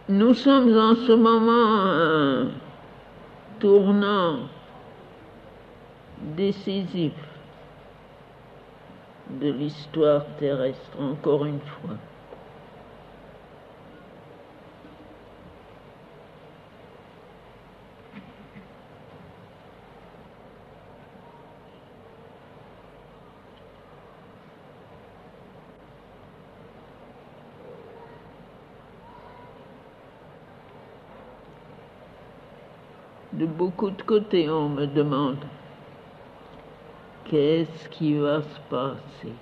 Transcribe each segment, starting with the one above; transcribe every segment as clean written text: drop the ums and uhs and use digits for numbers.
Nous sommes en ce moment à un tournant décisif de l'histoire terrestre, encore une fois. De beaucoup de côtés, on me demande qu'est-ce qui va se passer.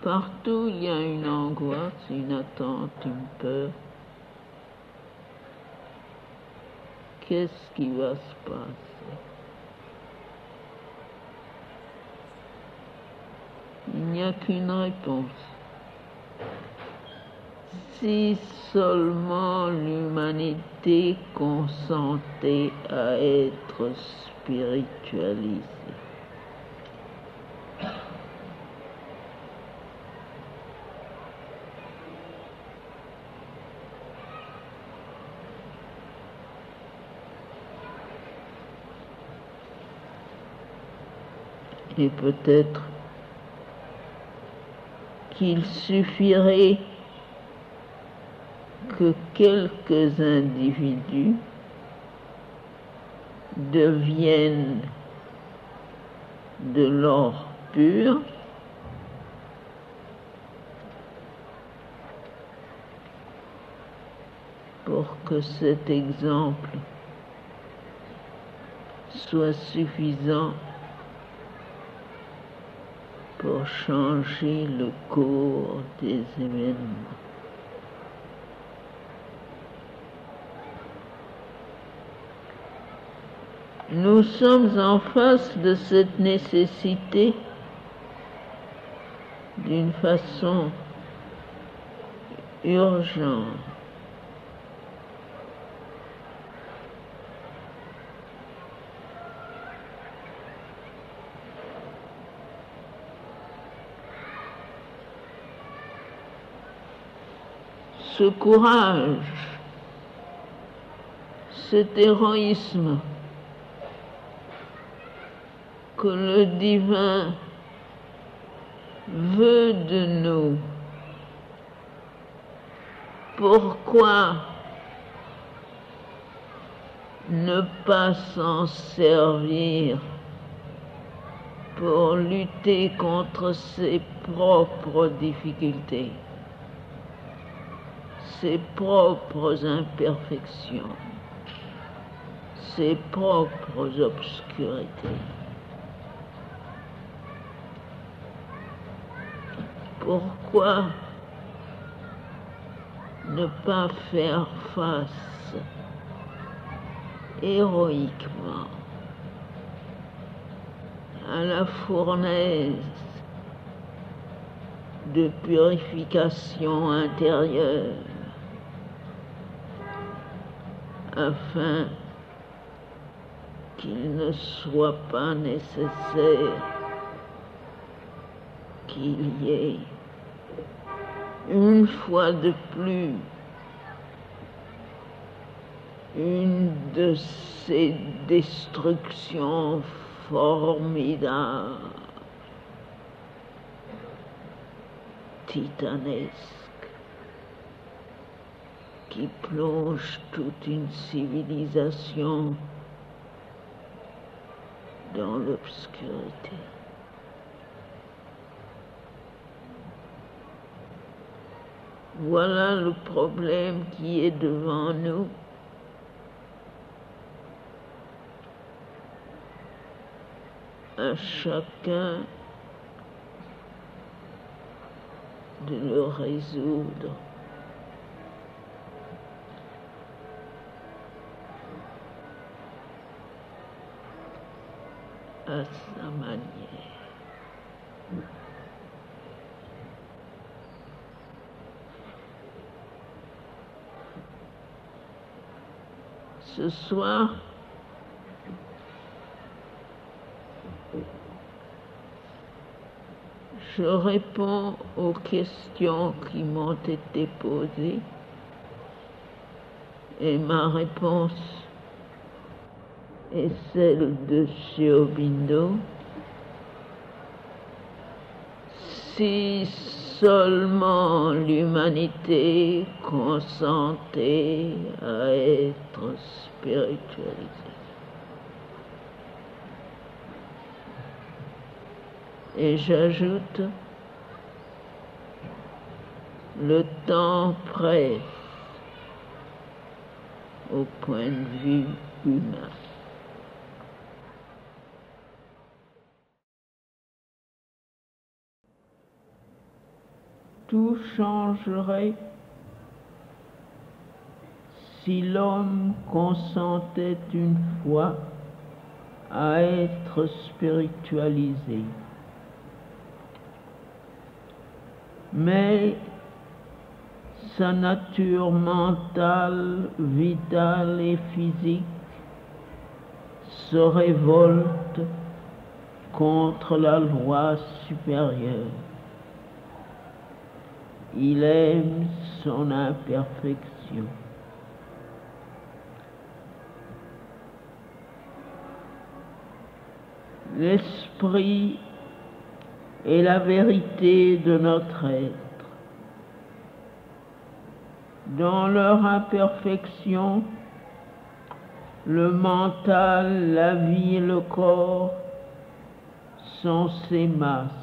Partout, il y a une angoisse, une attente, une peur. Qu'est-ce qui va se passer? Il n'y a qu'une réponse. Si seulement l'humanité consentait à être spiritualisée. Et peut-être qu'il suffirait que quelques individus deviennent de l'or pur pour que cet exemple soit suffisant pour changer le cours des événements. Nous sommes en face de cette nécessité d'une façon urgente. Ce courage, cet héroïsme que le divin veut de nous. Pourquoi ne pas s'en servir pour lutter contre ses propres difficultés, ses propres imperfections, ses propres obscurités? Pourquoi ne pas faire face héroïquement à la fournaise de purification intérieure afin qu'il ne soit pas nécessaire qu'il y ait une fois de plus une de ces destructions formidables, titanesques, qui plongent toute une civilisation dans l'obscurité. Voilà le problème qui est devant nous. À chacun de le résoudre à sa manière. Ce soir, Je réponds aux questions qui m'ont été posées et ma réponse est celle de Sri Aurobindo. Si seulement l'humanité consentait à être spiritualisée. Et j'ajoute, le temps presse au point de vue humain. Tout changerait si l'homme consentait une fois à être spiritualisé. Mais sa nature mentale, vitale et physique se révolte contre la loi supérieure. Il aime son imperfection. L'esprit est la vérité de notre être. Dans leur imperfection, le mental, la vie et le corps sont ses masques.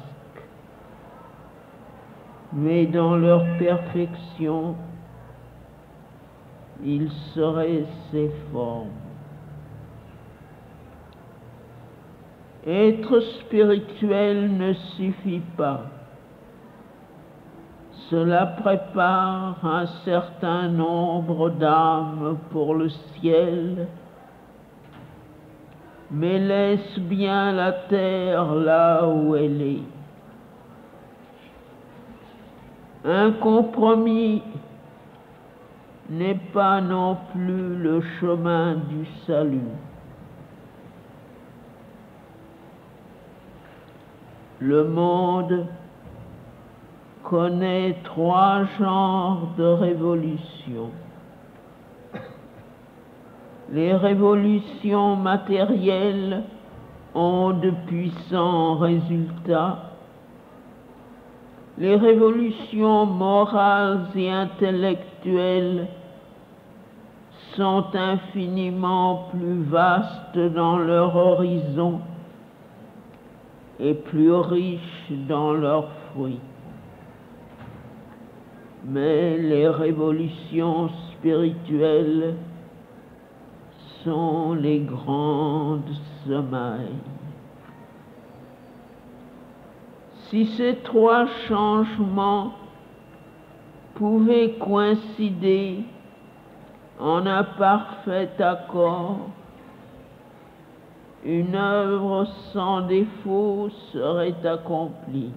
Mais dans leur perfection, ils seraient ses formes. Être spirituel ne suffit pas. Cela prépare un certain nombre d'âmes pour le ciel, mais laisse bien la terre là où elle est. Un compromis n'est pas non plus le chemin du salut. Le monde connaît 3 genres de révolutions. Les révolutions matérielles ont de puissants résultats. Les révolutions morales et intellectuelles sont infiniment plus vastes dans leur horizon et plus riches dans leurs fruits. Mais les révolutions spirituelles sont les grandes semailles. Si ces 3 changements pouvaient coïncider en un parfait accord, une œuvre sans défaut serait accomplie.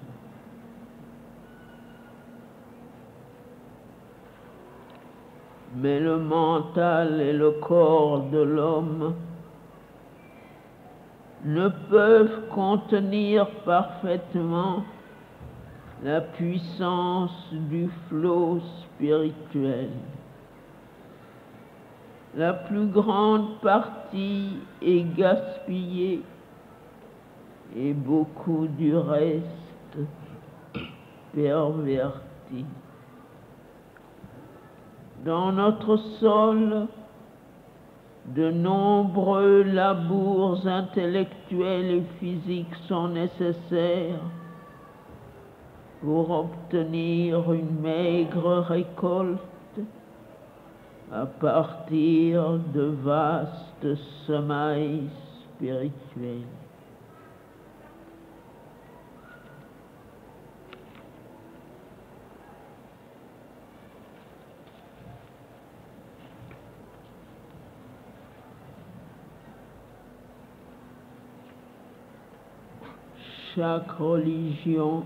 Mais le mental et le corps de l'homme ne peuvent contenir parfaitement la puissance du flot spirituel. La plus grande partie est gaspillée et beaucoup du reste perverti. Dans notre sol, de nombreux labours intellectuels et physiques sont nécessaires pour obtenir une maigre récolte à partir de vastes semailles spirituelles. Chaque religion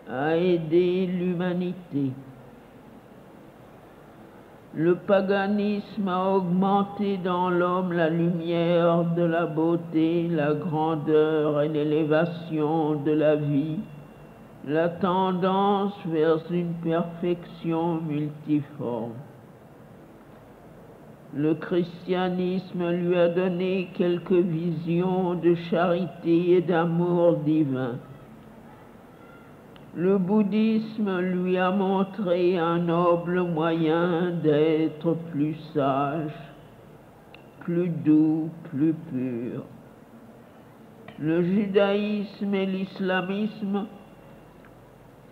a aidé l'humanité. Le paganisme a augmenté dans l'homme la lumière de la beauté, la grandeur et l'élévation de la vie, la tendance vers une perfection multiforme. Le christianisme lui a donné quelques visions de charité et d'amour divin. Le bouddhisme lui a montré un noble moyen d'être plus sage, plus doux, plus pur. Le judaïsme et l'islamisme,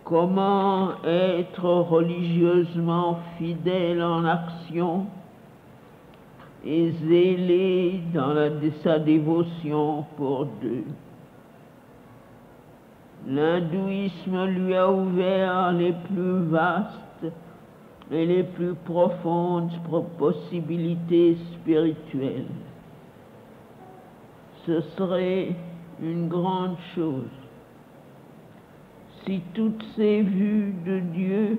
comment être religieusement fidèle en action et zélé dans sa dévotion pour Dieu. L'hindouisme lui a ouvert les plus vastes et les plus profondes possibilités spirituelles. Ce serait une grande chose si toutes ces vues de Dieu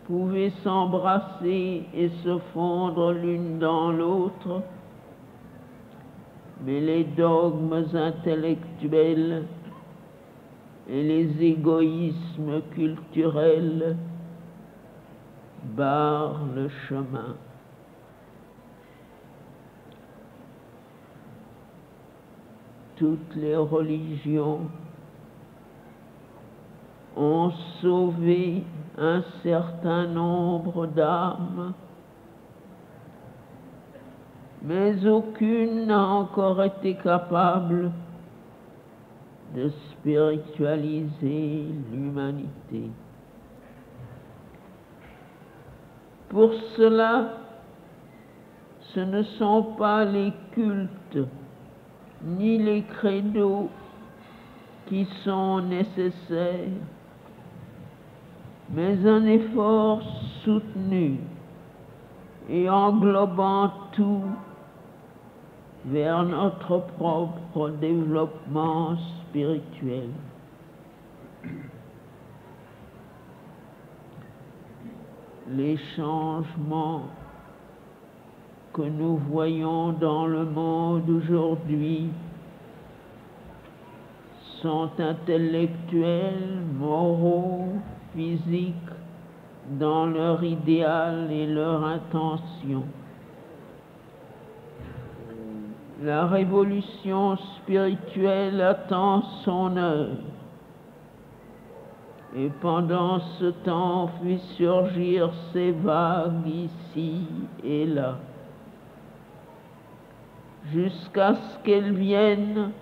pouvaient s'embrasser et se fondre l'une dans l'autre, mais les dogmes intellectuels et les égoïsmes culturels barrent le chemin. Toutes les religions ont sauvé un certain nombre d'âmes, mais aucune n'a encore été capable de spiritualiser l'humanité. Pour cela, ce ne sont pas les cultes ni les credos qui sont nécessaires, mais un effort soutenu et englobant tout vers notre propre développement spirituel. Les changements que nous voyons dans le monde aujourd'hui sont intellectuels, moraux, physiques, dans leur idéal et leur intention. La révolution spirituelle attend son heure. Et pendant ce temps, fait surgir ces vagues ici et là, jusqu'à ce qu'elles viennent,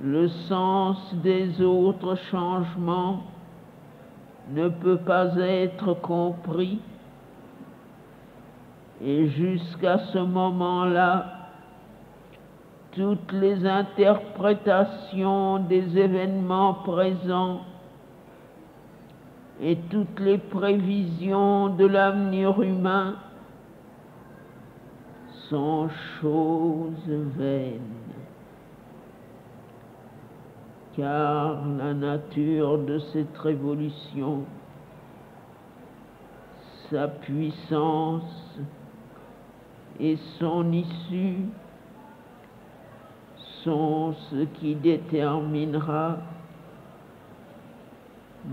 le sens des autres changements ne peut pas être compris, et jusqu'à ce moment-là, toutes les interprétations des événements présents et toutes les prévisions de l'avenir humain sont choses vaines, car la nature de cette révolution, sa puissance et son issue sont ce qui déterminera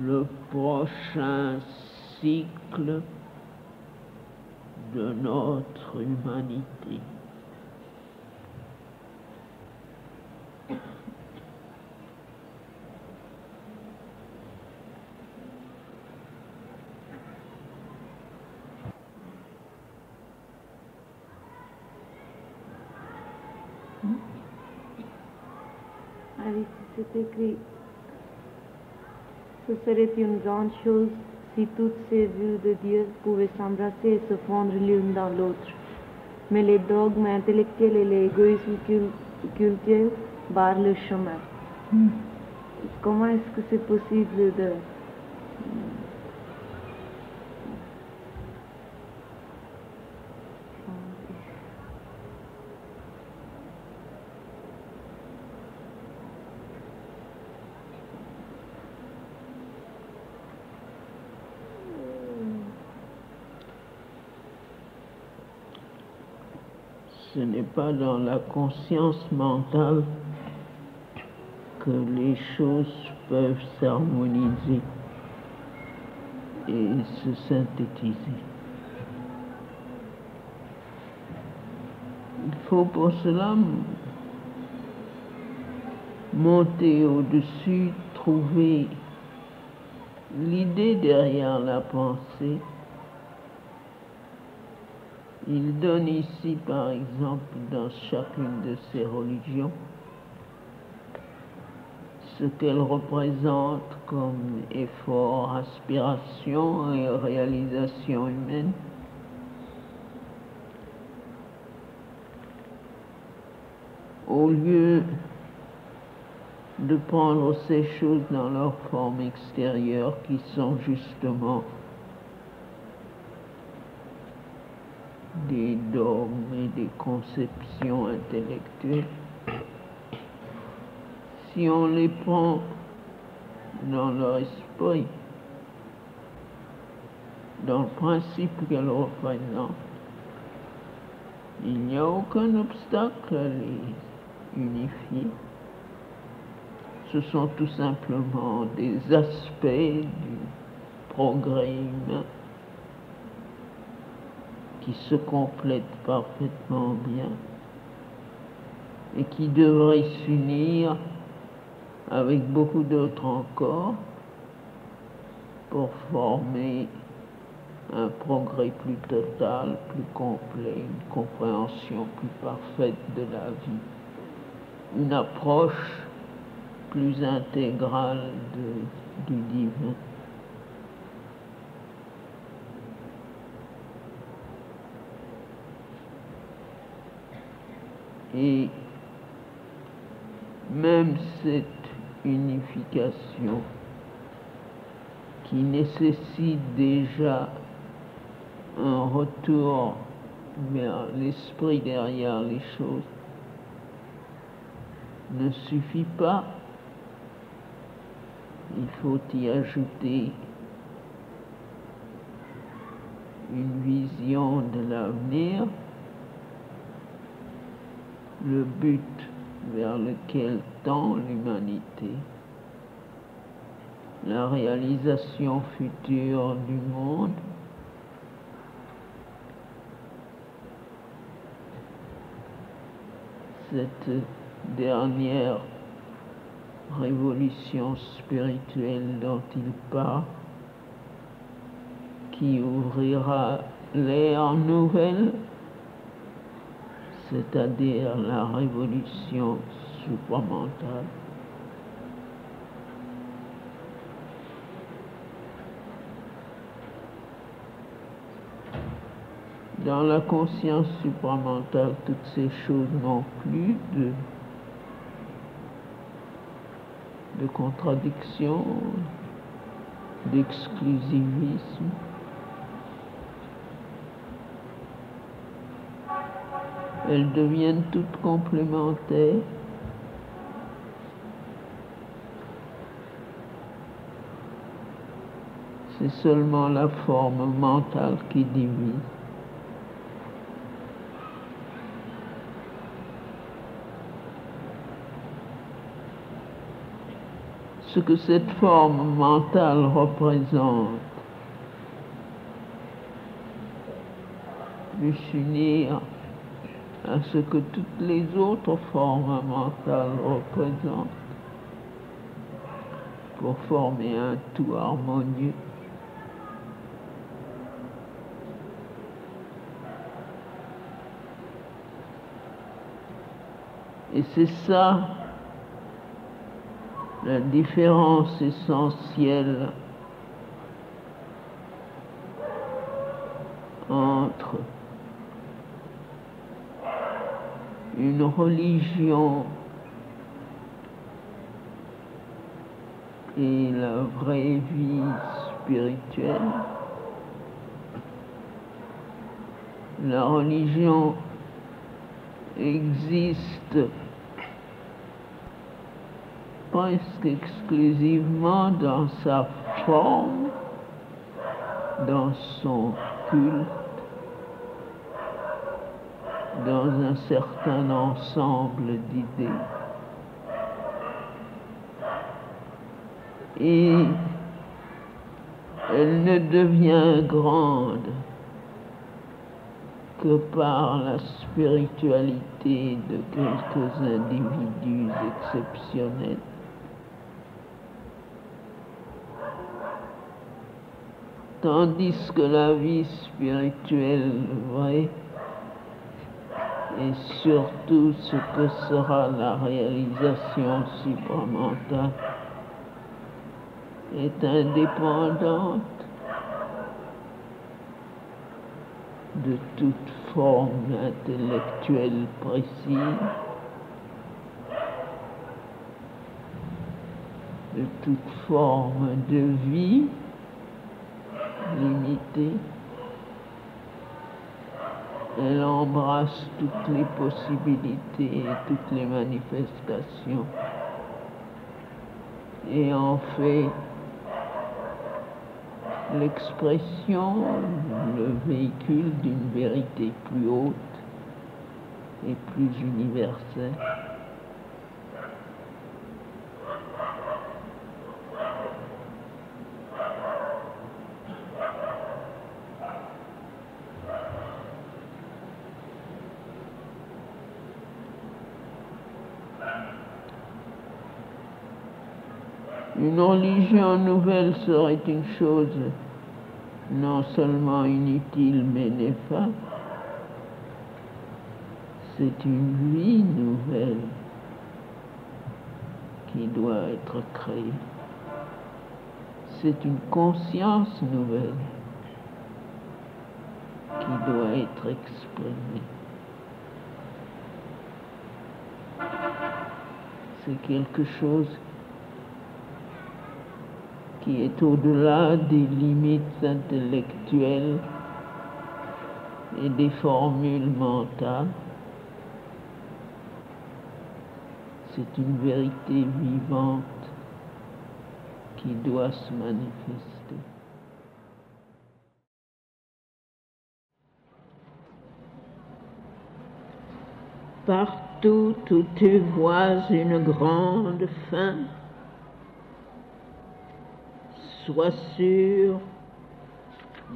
le prochain cycle de notre humanité. C'est écrit, ce serait une grande chose si toutes ces vues de Dieu pouvaient s'embrasser et se fondre l'une dans l'autre. Mais les dogmes intellectuels et l'égoïsme culturel barrent le chemin. Comment est-ce que c'est possible de... ce n'est pas dans la conscience mentale que les choses peuvent s'harmoniser et se synthétiser. Il faut pour cela monter au-dessus, trouver l'idée derrière la pensée. Il donne ici, par exemple, dans chacune de ces religions, ce qu'elle représente comme effort, aspiration et réalisation humaine. Au lieu de prendre ces choses dans leur forme extérieure qui sont justement des dogmes et des conceptions intellectuelles, si on les prend dans leur esprit, dans le principe qu'elles représentent, il n'y a aucun obstacle à les unifier. Ce sont tout simplement des aspects du progrès humain qui se complètent parfaitement bien et qui devraient s'unir avec beaucoup d'autres encore pour former un progrès plus total, plus complet, une compréhension plus parfaite de la vie, une approche plus intégrale du divin. Et même cette unification qui nécessite déjà un retour vers l'esprit derrière les choses ne suffit pas. Il faut y ajouter une vision de l'avenir, le but vers lequel tend l'humanité, la réalisation future du monde, cette dernière révolution spirituelle dont il parle, qui ouvrira l'ère nouvelle, c'est-à-dire la révolution supramentale. Dans la conscience supramentale, toutes ces choses n'ont plus de contradiction, d'exclusivisme. Elles deviennent toutes complémentaires. C'est seulement la forme mentale qui divise. Ce que cette forme mentale représente peut s'unir à ce que toutes les autres formes mentales représentent pour former un tout harmonieux. Et c'est ça la différence essentielle entre une religion et la vraie vie spirituelle. La religion existe presque exclusivement dans sa forme, dans son culte, dans un certain ensemble d'idées. Et elle ne devient grande que par la spiritualité de quelques individus exceptionnels. Tandis que la vie spirituelle vraie, et surtout ce que sera la réalisation supramentale, est indépendante de toute forme intellectuelle précise, de toute forme de vie limitée. Elle embrasse toutes les possibilités et toutes les manifestations et en fait l'expression, le véhicule d'une vérité plus haute et plus universelle. Une religion nouvelle serait une chose non seulement inutile mais néfaste. C'est une vie nouvelle qui doit être créée. C'est une conscience nouvelle qui doit être exprimée. C'est quelque chose qui est au-delà des limites intellectuelles et des formules mentales. C'est une vérité vivante qui doit se manifester. Partout où tu vois une grande fin, sois sûr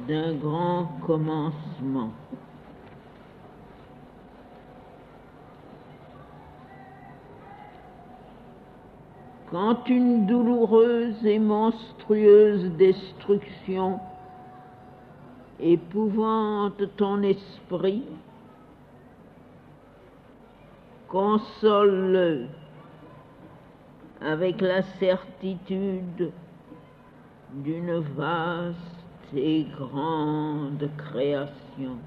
d'un grand commencement. Quand une douloureuse et monstrueuse destruction épouvante ton esprit, console-le avec la certitude d'une vaste et grande création.